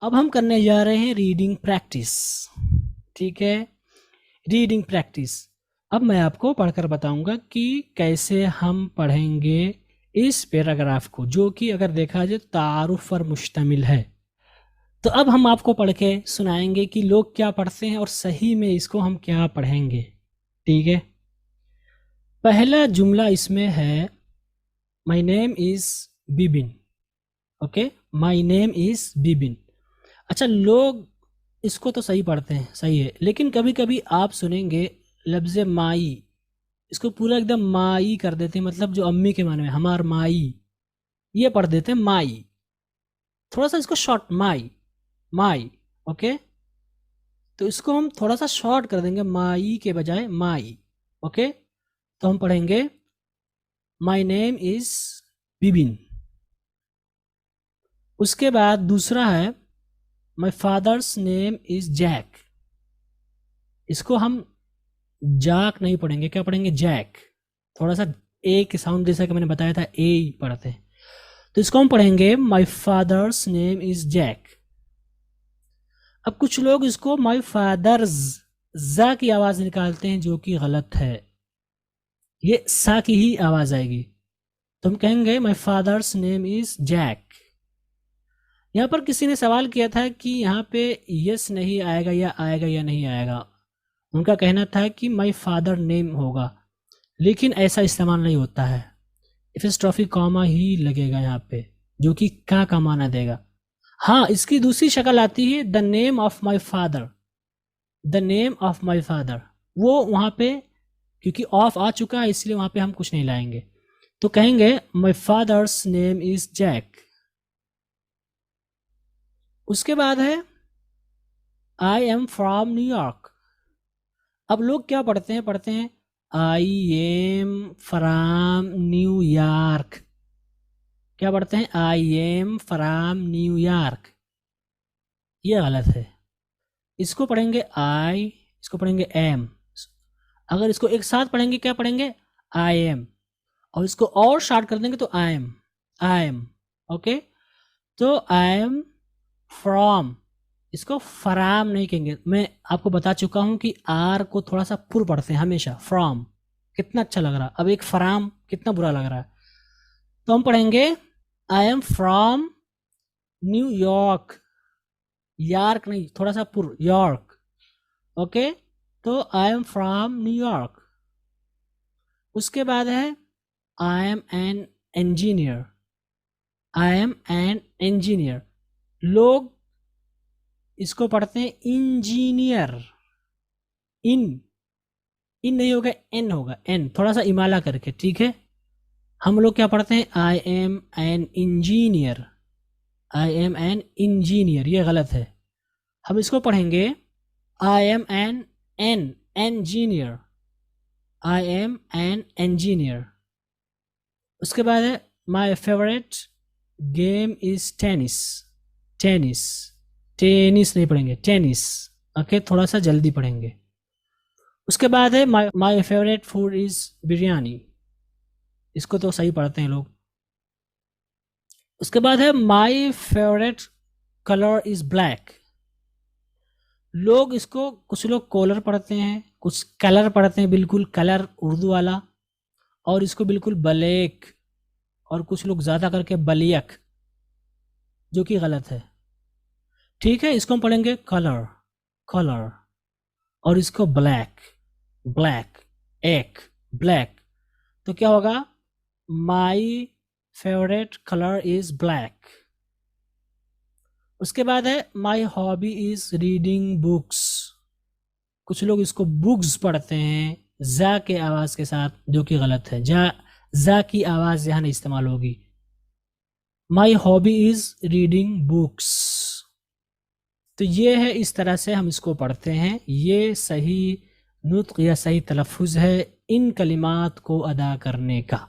अब हम करने जा रहे हैं रीडिंग प्रैक्टिस। ठीक है, रीडिंग प्रैक्टिस। अब मैं आपको पढ़कर बताऊंगा कि कैसे हम पढ़ेंगे इस पैराग्राफ को, जो कि अगर देखा जाए तारुफ पर मुश्तमिल है। तो अब हम आपको पढ़ के सुनाएंगे कि लोग क्या पढ़ते हैं और सही में इसको हम क्या पढ़ेंगे। ठीक है, पहला जुमला इसमें है my name is Bibin. Okay, my name is Bibin. अच्छा, लोग इसको तो सही पढ़ते हैं, सही है, लेकिन कभी कभी आप सुनेंगे लफ्ज़ माई, इसको पूरा एकदम माई कर देते हैं, मतलब जो अम्मी के माने में हमार माई, ये पढ़ देते हैं माई। थोड़ा सा इसको शॉर्ट, माई, माई। ओके, तो इसको हम थोड़ा सा शॉर्ट कर देंगे, माई के बजाय माई। ओके, तो हम पढ़ेंगे माई नेम इज बिबिन। उसके बाद दूसरा है my father's name is Jack. इसको हम जाक नहीं पढ़ेंगे, क्या पढ़ेंगे, जैक। थोड़ा सा ए के साउंड, जैसा कि मैंने बताया था ए ही पढ़ते हैं, तो इसको हम पढ़ेंगे my father's name is Jack. अब कुछ लोग इसको माई फादर्स जा की आवाज निकालते हैं, जो कि गलत है, ये सा की ही आवाज आएगी। तो हम कहेंगे my father's name is Jack. यहाँ पर किसी ने सवाल किया था कि यहाँ पे यस नहीं आएगा या नहीं आएगा। उनका कहना था कि माई फादर नेम होगा, लेकिन ऐसा इस्तेमाल नहीं होता है। एपिस्ट्रॉफी कॉमा ही लगेगा यहाँ पे, जो कि का माना देगा। हाँ, इसकी दूसरी शक्ल आती है the name of my father. The name of my father, वो वहाँ पे क्योंकि ऑफ आ चुका है, इसलिए वहाँ पे हम कुछ नहीं लाएंगे। तो कहेंगे my father's name is Jack. उसके बाद है आई एम फ्रॉम न्यूयॉर्क। अब लोग क्या पढ़ते हैं आई एम फ्रॉम न्यूयॉर्क। क्या पढ़ते हैं, आई एम फ्रॉम न्यूयॉर्क, ये गलत है। इसको पढ़ेंगे आई, इसको पढ़ेंगे एम। अगर इसको एक साथ पढ़ेंगे क्या पढ़ेंगे, आई एम, और इसको और शार्ट कर देंगे तो I am, I am. Okay, तो आई एम फ्रॉम, इसको फराम नहीं कहेंगे। मैं आपको बता चुका हूं कि आर को थोड़ा सा पुर पढ़ते हैं हमेशा। फ्रॉम कितना अच्छा लग रहा है, अब एक फराम कितना बुरा लग रहा है। तो हम पढ़ेंगे I am from New York, York नहीं, थोड़ा सा पुर, यॉर्क। ओके, तो आई एम फ्रॉम न्यूयॉर्क। उसके बाद है आई am an engineer. I am an engineer, लोग इसको पढ़ते हैं इंजीनियर। इन, इन नहीं होगा, एन होगा, एन थोड़ा सा इमाला करके। ठीक है, हम लोग क्या पढ़ते हैं I am an engineer, I am an engineer, ये गलत है। हम इसको पढ़ेंगे I am an an engineer, I am an engineer. उसके बाद है my favourite game is tennis. Tennis, tennis नहीं पढ़ेंगे, टेनिस। ओके, थोड़ा सा जल्दी पढ़ेंगे। उसके बाद है my favourite food is biryani. इसको तो सही पढ़ते हैं लोग। उसके बाद है my favourite colour is black. लोग इसको, कुछ लोग कॉलर पढ़ते हैं, कुछ कलर पढ़ते हैं, बिल्कुल कलर उर्दू वाला, और इसको बिल्कुल ब्लैक, और कुछ लोग ज़्यादा करके बलियक, जो कि गलत है। ठीक है, इसको हम पढ़ेंगे कलर, कलर, और इसको ब्लैक, ब्लैक, एक, ब्लैक। तो क्या होगा, my favourite colour is black. उसके बाद है my hobby is reading books. कुछ लोग इसको बुक्स पढ़ते हैं जा के आवाज के साथ, जो कि गलत है। जा की आवाज यहां नहीं इस्तेमाल होगी। My hobby is reading books. तो ये है, इस तरह से हम इसको पढ़ते हैं। ये सही नुत्क या सही तलफ़ुज़ है इन कलिमात को अदा करने का।